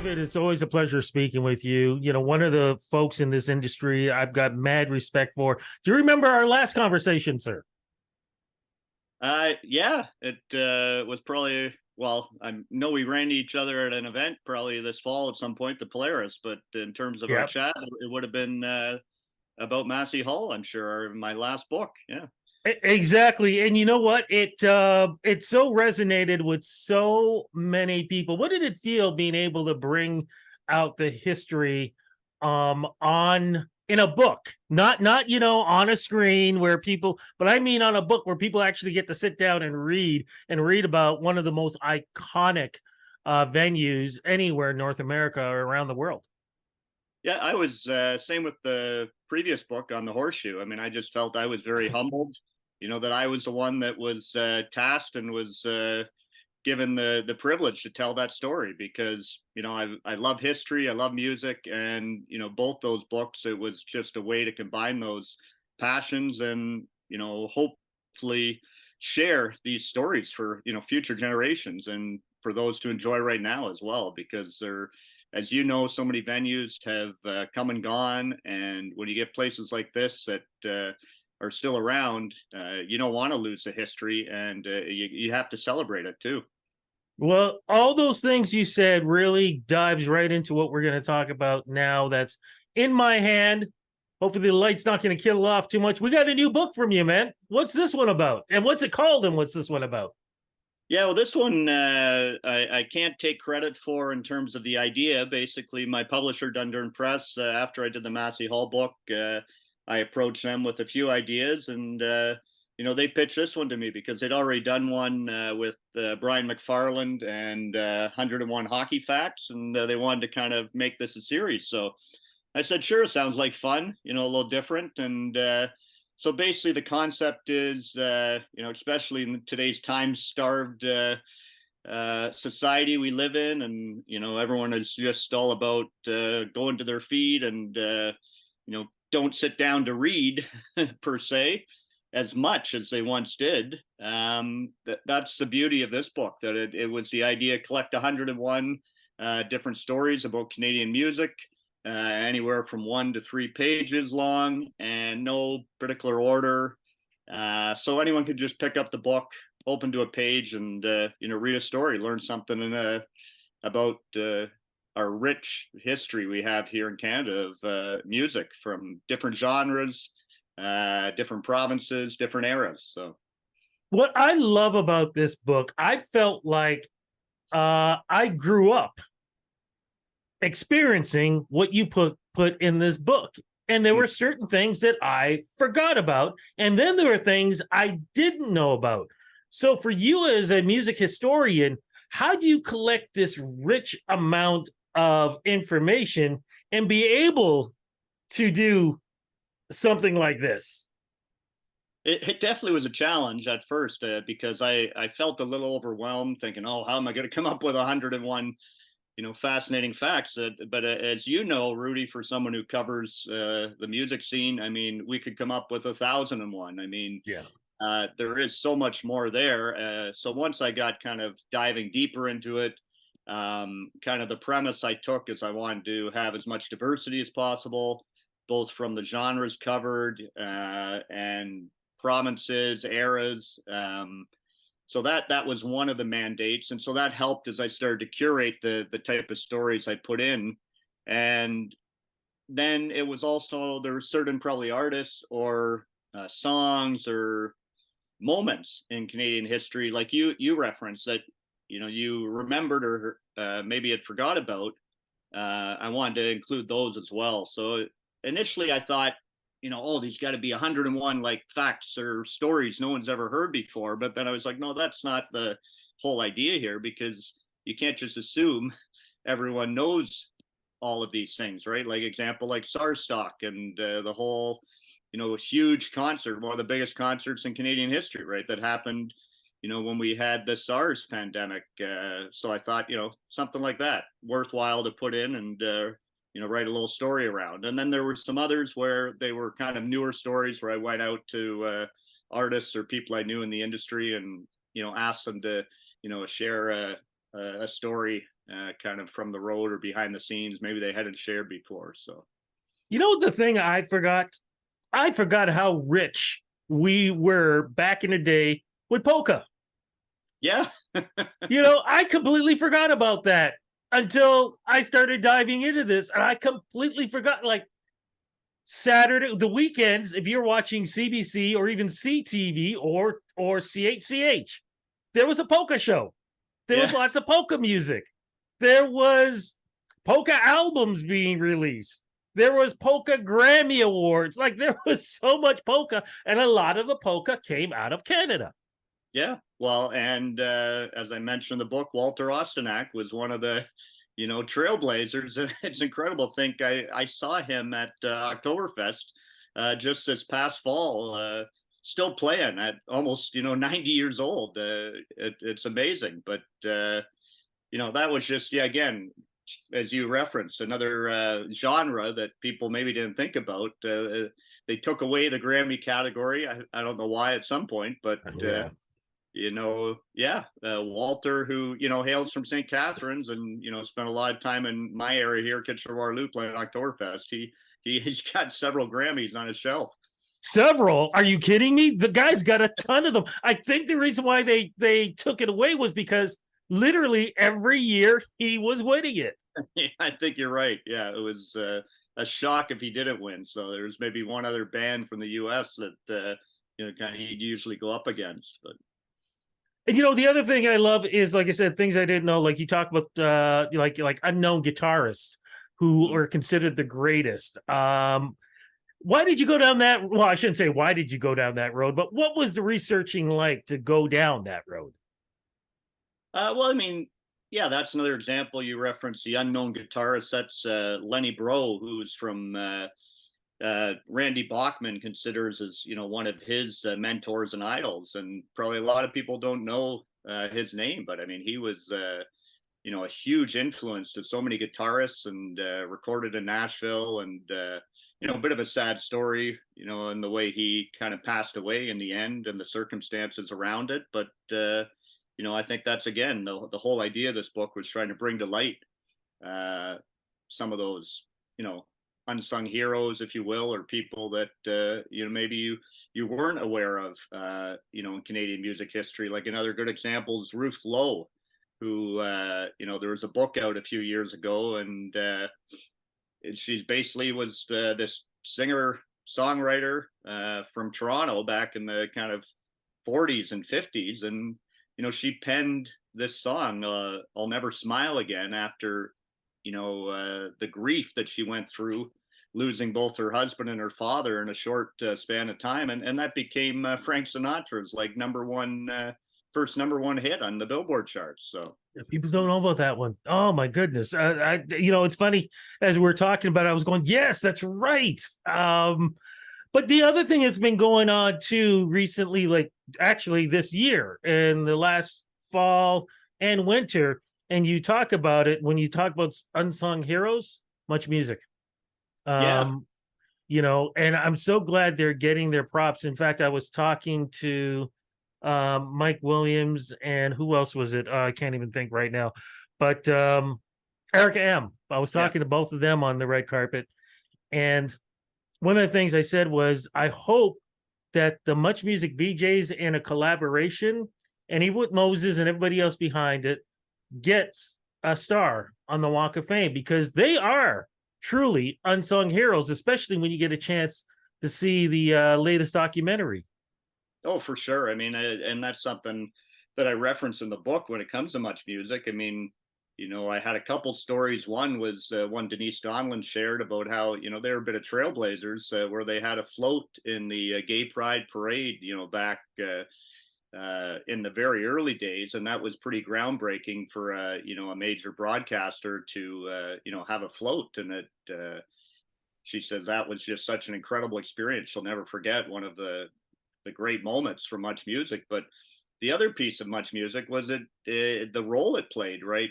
David, it's always a pleasure speaking with you. You know, one of the folks in this industry I've got mad respect for. Do you remember our last conversation, sir? Yeah, it was probably, well, I know we ran into each other at an event probably this fall at some point, the Polaris, but in terms of our Yeah, chat, it would have been about Massey Hall, I'm sure, or my last book. Yeah. exactly. And you know what? It so resonated with so many people. What did it feel being able to bring out the history on in a book? Not on a screen where people, but I mean on a book where people actually get to sit down and read about one of the most iconic venues anywhere in North America or around the world. Yeah, I was same with the previous book on the horseshoe. I mean, I just felt I was very humbled, that I was the one that was tasked and was given the privilege to tell that story because I love history, I love music, and both those books, it was just a way to combine those passions and hopefully share these stories for future generations and for those to enjoy right now as well, because they're, as you know, so many venues have come and gone, and when you get places like this that are still around, you don't want to lose the history, and you have to celebrate it too. Well, all those things you said really dives right into what we're going to talk about now. That's in my hand. Hopefully, the light's not going to kill off too much. We got a new book from you, man. What's this one about? And what's it called? And what's this one about? Yeah, well, this one I can't take credit for in terms of the idea. Basically, my publisher, Dundurn Press, after I did the Massey Hall book, I approached them with a few ideas, and they pitched this one to me because they'd already done one with Brian McFarland and 101 Hockey Facts, and they wanted to kind of make this a series. So I said, sure, sounds like fun, a little different. And so basically, the concept is, especially in today's time-starved society we live in, and everyone is just all about going to their feed and don't sit down to read per se as much as they once did. That's the beauty of this book, that it was the idea: collect 101 different stories about Canadian music, anywhere from 1 to 3 pages long, and no particular order. So anyone could just pick up the book, open to a page, and read a story, learn something about our rich history we have here in Canada of music from different genres, different provinces, different eras. So What I love about this book, I felt like I grew up experiencing what you put in this book. And there were certain things that I forgot about. And then there were things I didn't know about. So for you as a music historian, how do you collect this rich amount of information and be able to do something like this? it definitely was a challenge at first, because I felt a little overwhelmed, thinking, oh, how am I going to come up with 101 fascinating facts? But as you know, Rudy, for someone who covers the music scene, I mean, we could come up with 1,001. I mean, Yeah. there is so much more there. So once I got kind of diving deeper into it, kind of the premise I took is I wanted to have as much diversity as possible, both from the genres covered and provinces, eras. So that was one of the mandates, and so that helped as I started to curate the type of stories I put in. And then it was also, there were certain probably artists or songs or moments in Canadian history, like you referenced, that you remembered or maybe had forgot about. I wanted to include those as well. So initially, I thought, oh, these got to be 101 like facts or stories no one's ever heard before. But then I was like, no, that's not the whole idea here, because you can't just assume everyone knows all of these things, right? Like example, like SARS and the whole, huge concert, one of the biggest concerts in Canadian history, right? That happened, when we had the SARS pandemic. So I thought, something like that worthwhile to put in and, write a little story around. And then there were some others where they were kind of newer stories where I went out to artists or people I knew in the industry and, asked them to, share a story kind of from the road or behind the scenes. Maybe they hadn't shared before. So You know the thing I forgot? I forgot how rich we were back in the day with polka. yeah, I completely forgot about that until I started diving into this, and I completely forgot. Like Saturday, the weekends, if you're watching CBC or even CTV or CHCH, there was a polka show. There was yeah, lots of polka music. There was polka albums being released. There was polka Grammy Awards. Like there was so much polka, and a lot of the polka came out of Canada. yeah. Well, and as I mentioned in the book, Walter Ostenak was one of the trailblazers. It's incredible to think I saw him at Oktoberfest just this past fall, still playing at almost 90 years old. It's amazing, but that was just, yeah, again, as you referenced, another genre that people maybe didn't think about. They took away the Grammy category. I don't know why at some point, but Yeah. yeah, Walter, who hails from St. Catharines and spent a lot of time in my area here, Kitchener-Waterloo, playing Oktoberfest. He's got several Grammys on his shelf. Several. Are you kidding me? The guy's got a ton of them. I think the reason why they took it away was because literally every year he was winning it. Yeah, I think you're right. Yeah, it was a shock if he didn't win. So there's maybe one other band from the U.S. that kind of he'd usually go up against, but. And the other thing I love is, like I said, things I didn't know. Like you talk about, like unknown guitarists who Mhm. are considered the greatest. Why did you go down that? Well, I shouldn't say why did you go down that road, but what was the researching like to go down that road? Well, I mean, yeah, that's another example. You referenced the unknown guitarist. That's Lenny Bro, who's from Randy Bachman considers as one of his mentors and idols, and probably a lot of people don't know his name, but I mean, he was a huge influence to so many guitarists, and recorded in Nashville, and a bit of a sad story, in the way he kind of passed away in the end and the circumstances around it. But I think that's again the whole idea of this book was trying to bring to light uh, some of those unsung heroes, if you will, or people that maybe you weren't aware of in Canadian music history. Like another good example is Ruth Lowe, who there was a book out a few years ago, and she's basically was this singer songwriter from Toronto back in the kind of 40s and 50s, and she penned this song, "I'll Never Smile Again," after the grief that she went through losing both her husband and her father in a short span of time, and that became Frank Sinatra's like number one first number one hit on the Billboard charts. So People don't know about that one. Oh my goodness! It's funny as we're talking about it, I was going, yes, that's right. But the other thing that's been going on too recently, like actually this year in the last fall and winter, and you talk about it when you talk about unsung heroes, much music. yeah, Um, and I'm so glad they're getting their props. In fact, I was talking to Mike Williams and who else was it? I can't even think right now, but Erica M. I was yeah, talking to both of them on the red carpet, and one of the things I said was, I hope that the Much Music VJs in a collaboration, and even with Moses and everybody else behind it, gets a star on the Walk of Fame, because they are truly unsung heroes, especially when you get a chance to see the latest documentary. oh, for sure. I mean, and that's something that I reference in the book when it comes to Much Music. I mean, I had a couple stories. One was one Denise Donlin shared about how they were a bit of trailblazers, where they had a float in the Gay Pride parade, back in the very early days, and that was pretty groundbreaking for a major broadcaster to have a float. And it she says that was just such an incredible experience. She'll never forget, one of the great moments for Much Music. But the other piece of Much Music was the role it played, right?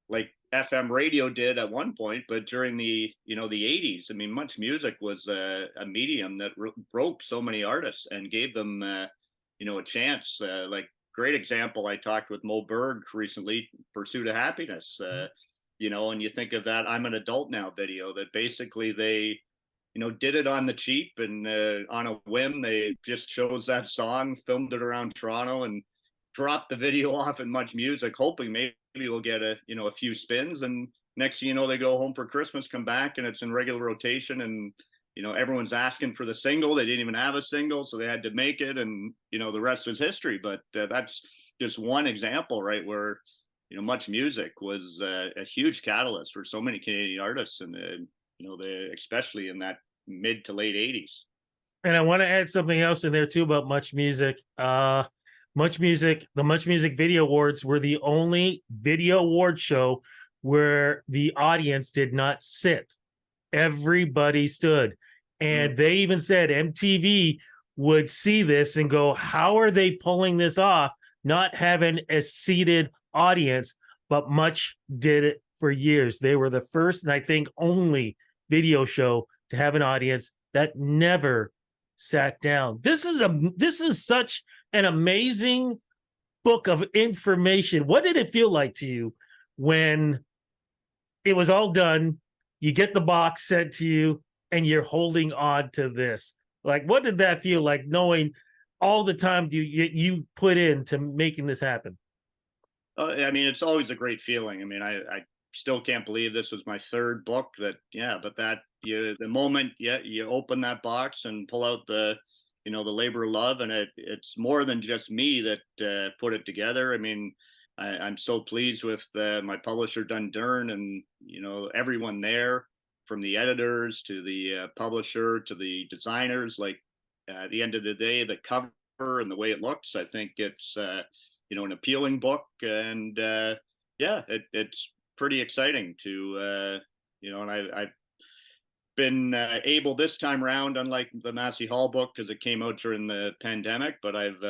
Like FM radio did at one point, but during the 80s, I mean, Much Music was a medium that broke so many artists and gave them a chance. Like great example. I talked with Mo Berg recently, Pursuit of Happiness. And you think of that I'm an adult now video that basically they, did it on the cheap and on a whim. They just chose that song, filmed it around Toronto, and dropped the video off in Much Music, hoping maybe we'll get a few spins. And next thing you know, they go home for Christmas, come back, and it's in regular rotation. And everyone's asking for the single. They didn't even have a single, so they had to make it, and the rest is history. But that's just one example, right, where Much Music was a huge catalyst for so many Canadian artists, and especially in that mid to late '80s. And I want to add something else in there too about Much Music. Much Music, the Much Music Video Awards were the only video award show where the audience did not sit. Everybody stood. And they even said MTV would see this and go, how are they pulling this off, not having a seated audience? But Much did it for years. They were the first and I think only video show to have an audience that never sat down. This is such an amazing book of information. What did it feel like to you when it was all done? You get the box sent to you and you're holding on to this. Like, what did that feel like, knowing all the time you put into making this happen? I mean, it's always a great feeling. I mean, I still can't believe this was my third book. But the moment you open that box and pull out the labor of love, and it's more than just me that put it together. I mean, I'm so pleased with my publisher Dundurn, and everyone there, from the editors to the publisher to the designers. Like, at the end of the day, the cover and the way it looks, I think it's an appealing book, and it's pretty exciting to and I've been able this time around, unlike the Massey Hall book because it came out during the pandemic, but I've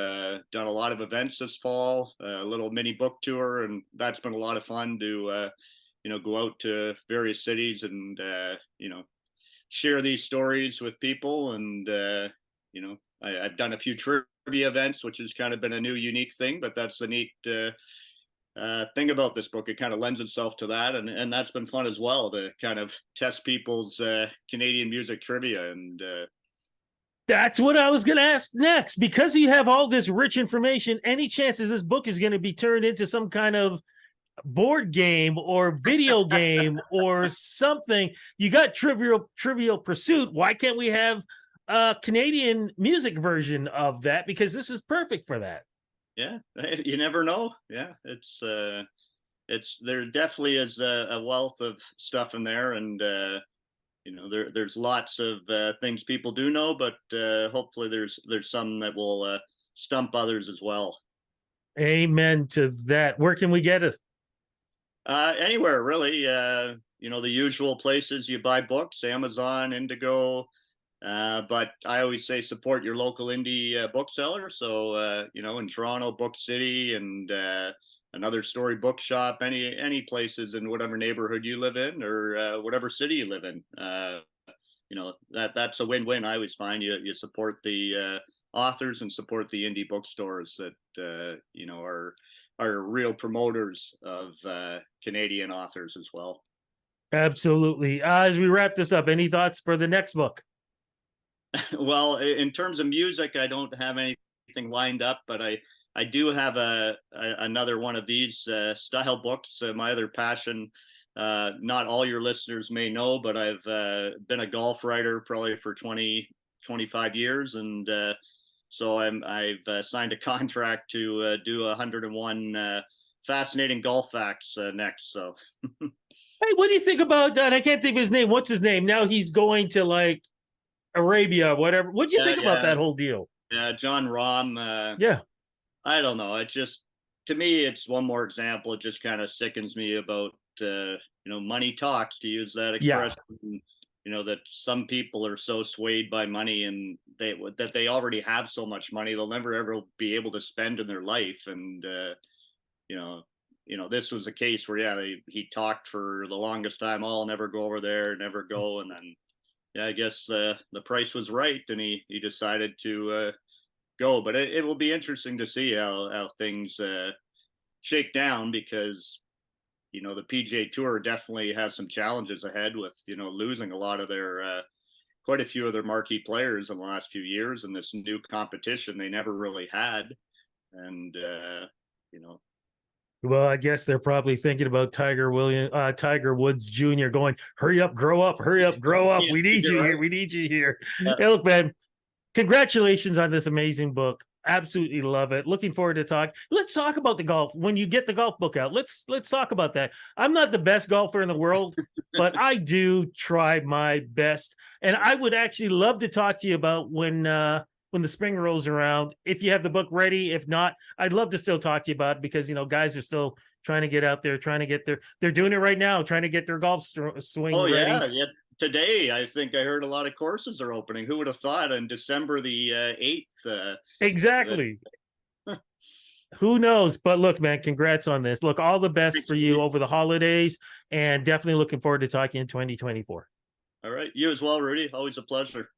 done a lot of events this fall, a little mini book tour, and that's been a lot of fun to go out to various cities and share these stories with people. And I've done a few trivia events, which has kind of been a new unique thing, but that's the neat thing about this book. It kind of lends itself to that, and that's been fun as well, to kind of test people's Canadian music trivia. And that's what I was going to ask next. Because you have all this rich information, any chances this book is going to be turned into some kind of board game or video game or something? You got Trivial Pursuit. Why can't we have a Canadian music version of that? Because this is perfect for that. Yeah, you never know. Yeah, it's there definitely is a wealth of stuff in there, and there's lots of things people do know, but hopefully there's some that will stump others as well. Amen to that. Where can we get it? Anywhere really. The usual places you buy books: Amazon, Indigo. But I always say support your local indie bookseller. So in Toronto, Book City, and another story bookshop, any places in whatever neighborhood you live in, or whatever city you live in. That's a win-win. I always find you support the authors and support the indie bookstores that are real promoters of Canadian authors as well. Absolutely. As we wrap this up, any thoughts for the next book? Well, in terms of music, I don't have anything lined up, but I do have another one of these style books. My other passion, not all your listeners may know, but I've been a golf writer probably for 25 years, and so I've signed a contract to do 101 fascinating golf facts next. So, Hey, what do you think about that? I can't think of his name. What's his name? Now he's going to like Arabia, whatever. What do you think about that whole deal? Yeah, John Rahm. Yeah. I don't know. It just, to me, it's one more example. It just kind of sickens me about money talks, to use that Yeah. expression. That some people are so swayed by money, and that they already have so much money they'll never ever be able to spend in their life. And this was a case where he talked for the longest time. Oh, I'll never go over there, never go, and then I guess the price was right, and he decided to go. But it will be interesting to see how things shake down, because the PGA Tour definitely has some challenges ahead with losing a lot of their quite a few of their marquee players in the last few years in this new competition they never really had. And you know Well, I guess they're probably thinking about Tiger Woods Jr. going, hurry up, grow up. yeah, We need you you're here. right. We need you here. Hey, look, man, congratulations on this amazing book. Absolutely love it. Looking forward to talk. Let's talk about the golf when you get the golf book out. Let's talk about that. I'm not the best golfer in the world, but I do try my best, and I would actually love to talk to you about when the spring rolls around. If you have the book ready, if not, I'd love to still talk to you about it, because guys are still trying to get out there, trying to get they're doing it right now, trying to get their golf swing Oh ready. yeah, yeah. Today, I think I heard a lot of courses are opening. Who would have thought on December the 8th? That, Exactly. Who knows? But look, man, congrats on this. Look, all the best thanks, for you Rudy. over the holidays, and definitely looking forward to talking in 2024. All right, you as well, Rudy. Always a pleasure.